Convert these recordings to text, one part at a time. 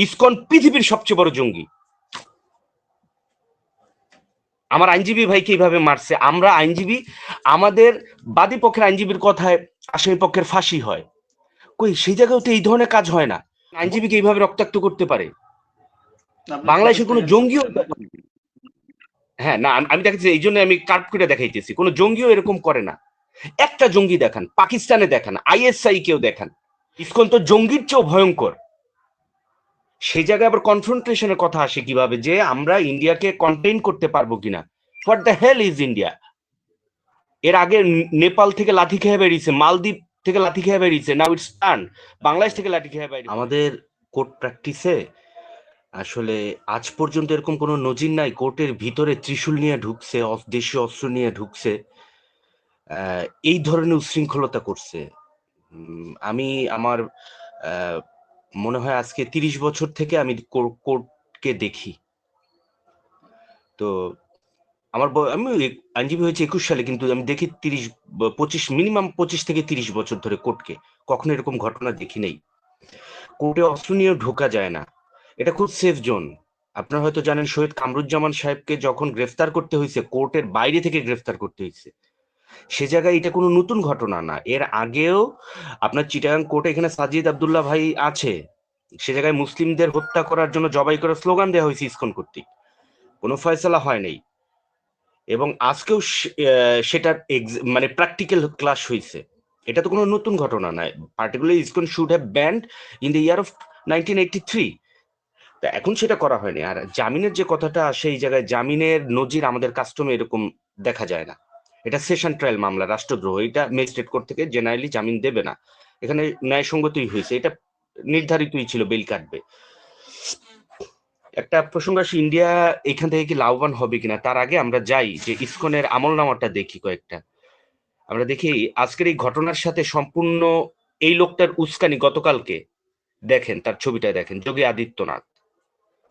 ISKCON পৃথিবীর সবচেয়ে বড় জঙ্গি। আমার আইনজীবী ভাইকে এইভাবে মারছে। আমরা আইনজীবী, আমাদের বাদী পক্ষের আইনজীবীর কথায় আসামি পক্ষের ফাঁসি হয়, কই সেই জায়গায় তো এই ধরনের কাজ হয় না। আইনজীবীকে এইভাবে রক্তাক্ত করতে পারে? বাংলাদেশে কোনো জঙ্গিও, হ্যাঁ না, আমি দেখাচ্ছি, এই জন্য আমি কার্ভ করে দেখাইতেছি, কোনো জঙ্গিও এরকম করে না। একটা জঙ্গি দেখান, পাকিস্তানে দেখান, আইএসআই কেউ দেখান। ইসকন তো জঙ্গির চেয়েও ভয়ঙ্কর। সেই জায়গায় আবার কনফ্রন্টেশনের কথা আসে কিভাবে, যে আমরা ইন্ডিয়াকে কন্টেইন করতে পারবো কিনা। What the hell is India? এর আগে নেপাল থেকে লাঠি খেয়ে বেরিয়েছে, মালদ্বীপ থেকে লাঠি খেয়ে বেরিয়েছে, নাও ইটস টার্ন বাংলাদেশ থেকে লাঠি খেয়ে বেরিয়েছে। আমাদের কোর্ট প্র্যাকটিসে আসলে আজ পর্যন্ত এরকম কোনো নজির নাই কোর্টের ভিতরে ত্রিশূল নিয়ে ঢুকছে, দেশীয় অস্ত্র নিয়ে ঢুকছে, এই ধরনের উশৃঙ্খলতা করছে। আমি আমার মনে হয় আজকে 30 বছর থেকে আমি কোর্টকে দেখি। তো আমি আইনজীবী হয়েছে 21 সালে, কিন্তু আমি দেখি 25 মিনিমাম 25 থেকে 30 বছর ধরে কোর্টকে, কখনো এরকম ঘটনা দেখি নাই। কোর্টে অস্ত্র নিয়ে ঢোকা যায় না, এটা খুব সেফ জোন। আপনারা হয়তো জানেন, শহীদ কামরুজ্জামান সাহেবকে যখন গ্রেফতার করতে হয়েছে, কোর্টের বাইরে থেকে গ্রেফতার করতে হয়েছে। সে জায়গায় এটা কোনো নতুন ঘটনা না। এর আগেও আপনার চিটাগাং কোর্টে এখানে সাজিদ আব্দুল্লাহ ভাই আছে, সে জায়গায় মুসলিমদের হত্যা করার জন্য জবাই করার স্লোগান দেওয়া হয়েছে ইসকন কর্তৃক, কোনো ফয়সালা হয় নাই। এবং আজকেও সেটার মানে প্র্যাকটিক্যাল ক্লাস হয়েছে। এটা তো কোনো নতুন ঘটনা নয়। Particularly ISKCON should have band in the year of 1983। তা এখন সেটা করা হয়নি। আর জামিনের যে কথাটা আসে, এই জায়গায় জামিনের নজির আমাদের কাস্টমে এরকম দেখা যায় না। এটা সেশন ট্রায়াল মামলা, রাষ্ট্রদ্রোহ, এটা ম্যাজিস্ট্রেট কোর্ট থেকে জেনারেলি জামিন দেবে না। এখানে ন্যায়সঙ্গতই হয়েছে, এটা নির্ধারিতই ছিল বেল কাটবে। একটা প্রসঙ্গ আসে, ইন্ডিয়া এখান থেকে কি লাভবান হবে কিনা, তার আগে আমরা যাই যে ইসকনের আমলনামাটা দেখি কয়েকটা। আমরা দেখি আজকের এই ঘটনার সাথে সম্পূর্ণ এই লোকটার উস্কানি গতকালকে দেখেন, তার ছবিটা দেখেন, যোগী আদিত্যনাথ,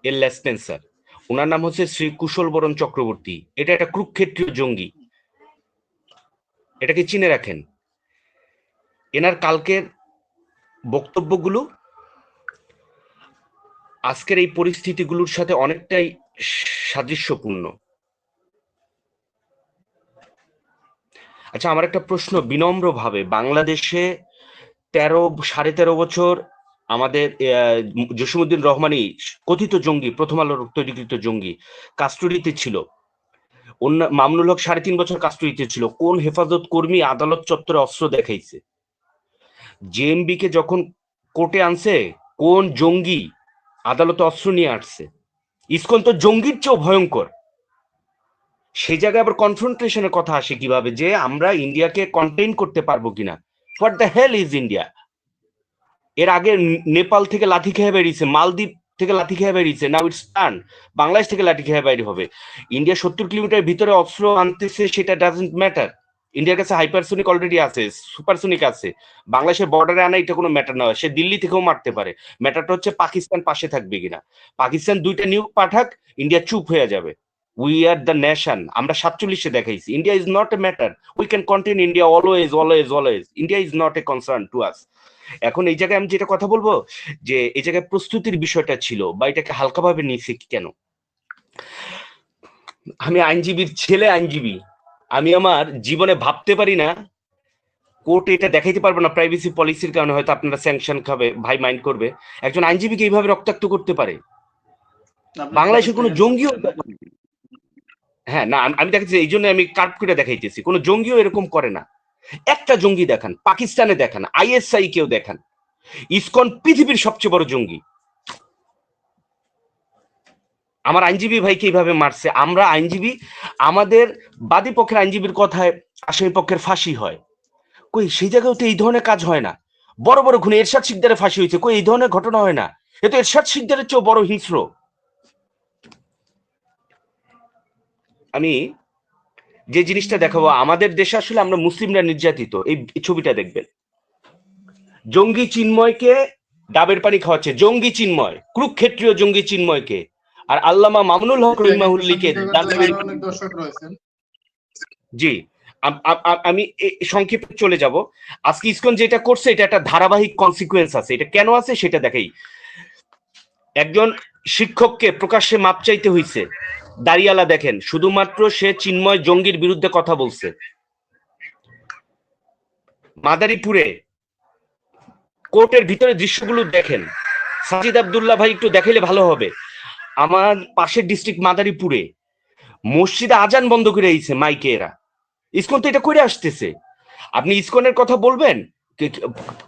এর লেসপেন্সার, ওনার নাম হচ্ছে শ্রী কুশল বরণ চক্রবর্তী। এটা একটা কুরুক্ষেত্রীয় জঙ্গি, এটাকে চিনে রাখেন। এনার কালকের বক্তব্যগুলো আজকের এই পরিস্থিতিগুলোর সাথে অনেকটাই সাদৃশ্যপূর্ণ। আচ্ছা, আমার একটা প্রশ্ন বিনম্র ভাবে, বাংলাদেশে 13.5 বছর আমাদের জসিমউদ্দিন রহমানী, কথিত জঙ্গি, প্রথম আলোর তৈরিকৃত জঙ্গি, কাস্টডিতে ছিল। মামুনুল হক 3.5 বছর কাস্টডিতে ছিল। কোন হেফাজত কর্মী আদালত চত্বরে অস্ত্র দেখাইছে? জেএমবি কে যখন কোর্টে আনছে, কোন জঙ্গি আদালতে অস্ত্র নিয়ে আসছে? ইসকন তো জঙ্গির চেয়েও ভয়ঙ্কর। সেই জায়গায় আবার কনফ্রন্টেশনের কথা আসে কিভাবে, যে আমরা ইন্ডিয়াকে কন্টেইন করতে পারবো কিনা। What the hell is India? এর আগে নেপাল থেকে লাঠি খেয়ে বেরিয়েছে, মালদ্বীপ থেকে লাঠি খেয়ে বেরিয়েছে, নাও ইটস টার্ন বাংলাদেশ থেকে লাঠি খেয়ে বাইরে হবে। ইন্ডিয়া 70 কিলোমিটার ভিতরে অস্ত্র আনতেছে, সেটা ডাজন্ট ম্যাটার। ইন্ডিয়ার কাছে হাইপারসোনিক অলরেডি আছে, সুপারসোনিক আছে। বাংলাদেশের বর্ডারে আনা এটা কোনো ম্যাটার নয়, সে দিল্লি থেকেও মারতে পারে। ম্যাটারটা হচ্ছে পাকিস্তান পাশে থাকবে কিনা। পাকিস্তান 2টা নিউক পাঠাক, ইন্ডিয়া চুপ হয়ে যাবে। উই আর দ্য নেশন, আমরা 47-এ দেখাইছি। India is not a matter, we can contain India always always always. India is not a concern to us. এখন এই জায়গায় আমি যেটা কথা বলবো, যে এই জায়গায় প্রস্তুতির বিষয়টা ছিল, বা এটাকে হালকাভাবে নিয়েছে কেন। আমি আইনজীবীর ছেলে, আইনজীবী, আমি আমার জীবনে ভাবতে পারি না কোর্ট এটা দেখাইতে পারবো না, প্রাইভেসি পলিসির কারণে হয়তো আপনারা স্যাংশন খাবে, ভাই মাইন্ড করবে, একজন আইনজীবীকে এইভাবে রক্তাক্ত করতে পারে? বাংলাদেশে কোনো জঙ্গিও, হ্যাঁ না, আমি দেখাচ্ছি, এই জন্য আমি কার্ভ করে দেখাইতেছি, কোনো জঙ্গিও এরকম করে না। একটা জঙ্গি দেখান, পাকিস্তানে দেখান, আইএসআই কেউ দেখান। ইসকন পৃথিবীর সবচেয়ে বড় জঙ্গি। আমার আইনজীবী ভাইকে এইভাবে মারছে। আমরা আইনজীবী, আমাদের বাদী পক্ষের আইনজীবীর কথায় আসামি পক্ষের ফাঁসি হয়, কই সেই জায়গায় তো এই ধরনের কাজ হয় না। বড় বড় খুনে এরশাদ শিকদারের ফাঁসি হয়েছে, কই এই ধরনের ঘটনা হয় না। এ তো এরশাদ শিকদারের চেয়েও বড় হিংস্র। আমি যে জিনিসটা দেখাবো, আমাদের দেশে আসলে আমরা মুসলিমরা নির্যাতিত। এই ছবিটা দেখবেন, জঙ্গি চিন্ময়কে ডাবের পানি খাওয়াচ্ছে, জঙ্গি চিন্ময়, কুরুক্ষেত্রীয় জঙ্গি চিন্ময়কে। আর আল্লামা মামুনুল হক রহিমাহুল্লিকে জি, আমি সংক্ষেপে চলে যাব। আজকে ইসকন যেটা করছে, এটা একটা ধারাবাহিক কনসিকুয়েন্স আছে। এটা কেন আছে সেটা দেখাই। একজন শিক্ষককে প্রকাশ্যে মাপ চাইতে হইছে, দাঁড়িয়ালা দেখেন, শুধুমাত্র সে চিন্ময় জঙ্গির বিরুদ্ধে কথা বলছে। মাদারীপুরে কোর্টের ভিতরে দৃশ্যগুলো দেখেন, সাজিদ আব্দুল্লাহ ভাই একটু দেখাইলে ভালো হবে। আমার পাশের ডিস্ট্রিক্ট মাদারীপুরে মসজিদে আজান বন্ধ করে দিয়েছে মাইকে এরা। ইসকন তো এটা করে আসতেছে। আপনি ইসকনের কথা বলবেন,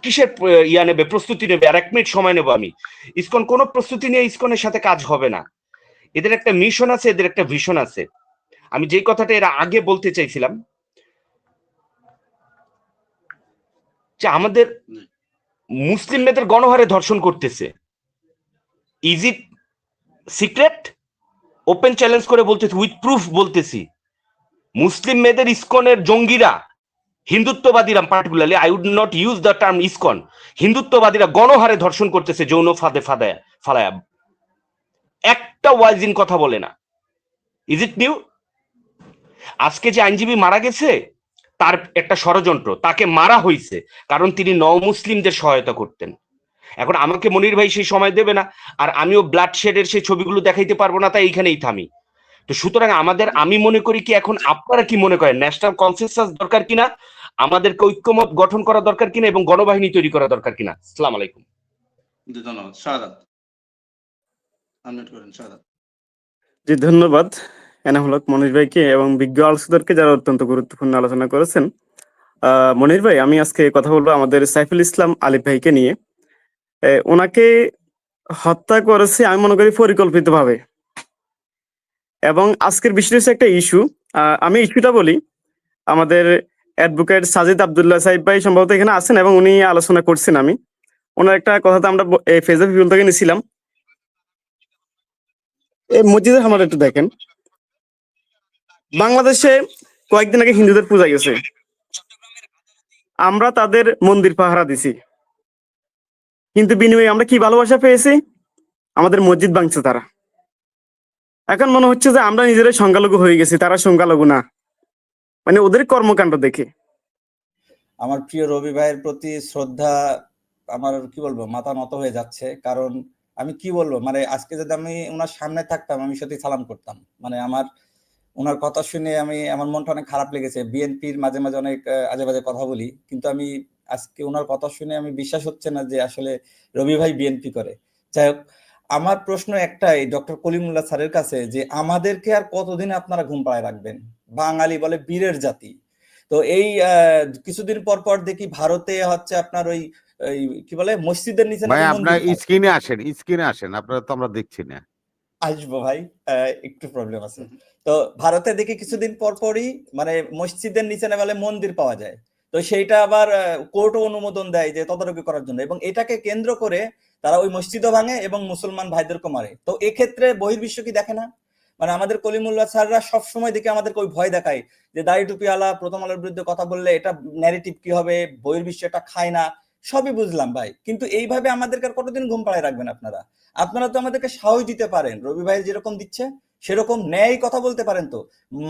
কিসের ইয়া নেবে, প্রস্তুতি নেবে? আর 1 মিনিট সময় নেবো আমি। ইসকন কোনো প্রস্তুতি নিয়ে ইসকনের সাথে কাজ হবে না। এদের একটা মিশন আছে, এদের একটা ভিশন আছে। আমি যে কথাটা এরা আগে বলতে চাইছিলাম, যে আমাদের মুসলিম মেয়েদের গণহারে ধর্ষণ করতেছে। Is it secret? Open challenge করে বলতেছি, উইথ প্রুফ বলতেছি, মুসলিম মেয়েদের ইসকনের জঙ্গিরা, হিন্দুত্ববাদীরা particularly, I would not use the term ISKCON, হিন্দুত্ববাদীরা গণহারে ধর্ষণ করতেছে, যৌন ফালায়া। একটা ওয়াইজিন কথা বলে না। Is it new? আজকে যে আইনজীবী মারা গেছে, তার একটা ষড়যন্ত্র, তাকে মারা হয়েছে কারণ তিনি মুসলিমদের সহায়তা করতেন। এখন আমাকে মনির ভাই সেই সময় দেবে না, আর আমিও ব্লাড শেডের সেই ছবিগুলো দেখাইতে পারবো না, তাই এইখানেই থামি। তো সুতরাং আমাদের, আমি মনে করি কি, এখন আপনারা কি মনে করেন, ন্যাশনাল কনসেনসাস দরকার কিনা, আমাদেরকে ঐক্যমত গঠন করা দরকার কিনা, এবং গণবাহিনী তৈরি করা দরকার কিনা? আসসালাম আলাইকুম। ধন্যবাদ। শাহাদাত, আনমিউট করেন শাহাদাত। জি, ধন্যবাদ এনামুল হক মনির ভাইকে এবং বিজ্ঞ আলোচকদেরকে, যারা অত্যন্ত গুরুত্বপূর্ণ আলোচনা করেছেন। মনির ভাই, আমি আজকে কথা বলবো আমাদের সাইফুল ইসলাম আলিফ ভাইকে নিয়ে। ওনাকে হত্যা করেছে আমি মনে করি পরিকল্পিতভাবে, এবং আজকের বিষয় হচ্ছে একটা ইস্যু। আমি ইস্যুটা বলি। আমাদের অ্যাডভোকেট সাজিদ আব্দুল্লাহ সাহেব ভাই সম্ভবত এখানে আছেন, এবং উনি আলোচনা করছেন। আমি ওনার একটা কথা তো আমরা ফেজ অফ পিপল থেকে নিয়েছিলাম। এই মসজিদের আমার একটু দেখেন, বাংলাদেশে কয়েকদিন আগে হিন্দুদের পূজা গেছে, আমরা তাদের মন্দির পাহারা দিছি, কিন্তু বিনিময়ে আমরা কি ভালোবাসা পেয়েছি? আমাদের মসজিদ ভাঙছে তারা। এখন মনে হচ্ছে যে আমরা নিজেরাই সংখ্যালঘু হয়ে গেছি, তারা সংখ্যালঘু না, মানে ওদের কর্মকাণ্ড দেখে। আমার প্রিয় রবি ভাইয়ের প্রতি শ্রদ্ধা, আমার কি বলবো, মাথা নত হয়ে যাচ্ছে। কারণ আমি কি বলবো, মানে আজকে যদি আমি ওনার সামনে থাকতাম, আমি সত্যি সালাম করতাম। মানে ওনার কথা শুনে আমার মনটা অনেক খারাপ লেগেছে। বিএনপির মাঝে মাঝে অনেক আজে বাজে কথা বলি, কিন্তু আমি আজকে ওনার কথা শুনে আমি বিশ্বাস হচ্ছে না যে আসলে রবি ভাই বিএনপি করে। যাই হোক, আমার প্রশ্ন একটাই ডক্টর কলিমুল্লাহ স্যারের কাছে, যে আমাদেরকে আর কতদিন আপনারা ঘুম পাড়ায় রাখবেন? বাঙালি বলে বীরের জাতি। তো এই কিছুদিন পর পর দেখি ভারতে হচ্ছে আপনার ওই কি বলে মসজিদের নিচে ভাই আপনার স্ক্রিনে আসেন, আপনারা তো আমরা দেখছি না। আসবো ভাই, একটু প্রবলেম আছে। তো ভারতে দেখি কিছুদিন পর পরই মানে মসজিদের নিচে না বলে মন্দির পাওয়া যায়। তো সেইটা আবার কোর্টও অনুমোদন দেয় যে তদারকি করার জন্য, এবং এটাকে কেন্দ্র করে তারা ওই মসজিদও ভাঙে এবং মুসলমান ভাইদেরকে মারে। তো এক্ষেত্রে বহির্বিশ্ব কি দেখে না? মানে আমাদের কলিমুল্লাহ স্যাররা সবসময় দেখে আমাদেরকে ওই ভয় দেখায় যে দাড়ি টুপিওয়ালা প্রথম আলোর বিরুদ্ধে কথা বললে এটা ন্যারেটিভ কি হবে, বহির্বিশ্ব এটা খায় না। সবই বুঝলাম ভাই, কিন্তু এইভাবে আমাদেরকে আর কতদিন ঘুম পাড়ায় রাখবেন আপনারা? আপনারা তো আমাদেরকে সাহস দিতে পারেন, রবি ভাই যেরকম দিচ্ছে সেরকম ন্যায় কথা বলতে পারেন। তো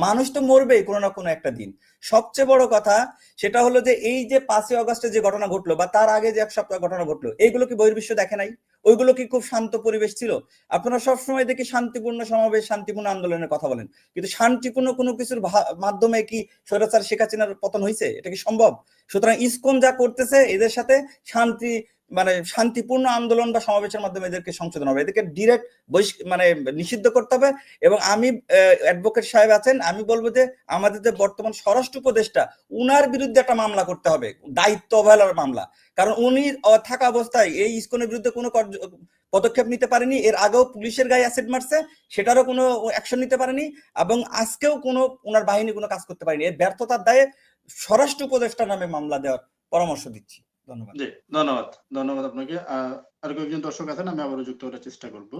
মানুষ তো মরবেই কোনো না কোনো একটা দিন। সবচেয়ে বড় কথা সেটা হলো যে এই যে 5ই আগস্টে যে ঘটনা ঘটলো বা তার আগে যে 1 সপ্তাহ ঘটনা ঘটলো, এইগুলো কি বহির্বিশ্ব দেখে নাই? ওইগুলো কি খুব শান্ত পরিবেশ ছিল? আপনারা সবসময় দেখি শান্তিপূর্ণ সমাবেশ, শান্তিপূর্ণ আন্দোলনের কথা বলেন, কিন্তু শান্তিপূর্ণ কোনো কিছুর মাধ্যমে কি স্বৈরাচার শেখ হাসিনার পতন হয়েছে? এটা কি সম্ভব? সুতরাং ইসকন যা করতেছে এদের সাথে শান্তিপূর্ণ আন্দোলন বা সমাবেশের মাধ্যমে এদেরকে সংশোধন হবে, এদেরকে ডিরেক্ট নিষিদ্ধ করতে হবে। এবং আমি অ্যাডভোকেট সাহেব আছেন, আমি বলবো যে আমাদের যে বর্তমান স্বরাষ্ট্র উপদেষ্টা, উনার বিরুদ্ধে একটা মামলা করতে হবে, দায়িত্ব অবহেলার মামলা। কারণ উনি থাকা অবস্থায় এই ইসকনের বিরুদ্ধে কোনো পদক্ষেপ নিতে পারেনি। এর আগেও পুলিশের গায়ে অ্যাসিড মারছে, সেটারও কোনো অ্যাকশন নিতে পারেনি, এবং আজকেও কোনো ওনার বাহিনী কোনো কাজ করতে পারেনি। এর ব্যর্থতার দায়ে স্বরাষ্ট্র উপদেষ্টা নামে মামলা দেওয়ার পরামর্শ দিচ্ছি। ধন্যবাদ। জি, ধন্যবাদ আপনাকে। আর কয়েকজন দর্শক আছেন, আমি আবারও যুক্ত করার চেষ্টা করবো।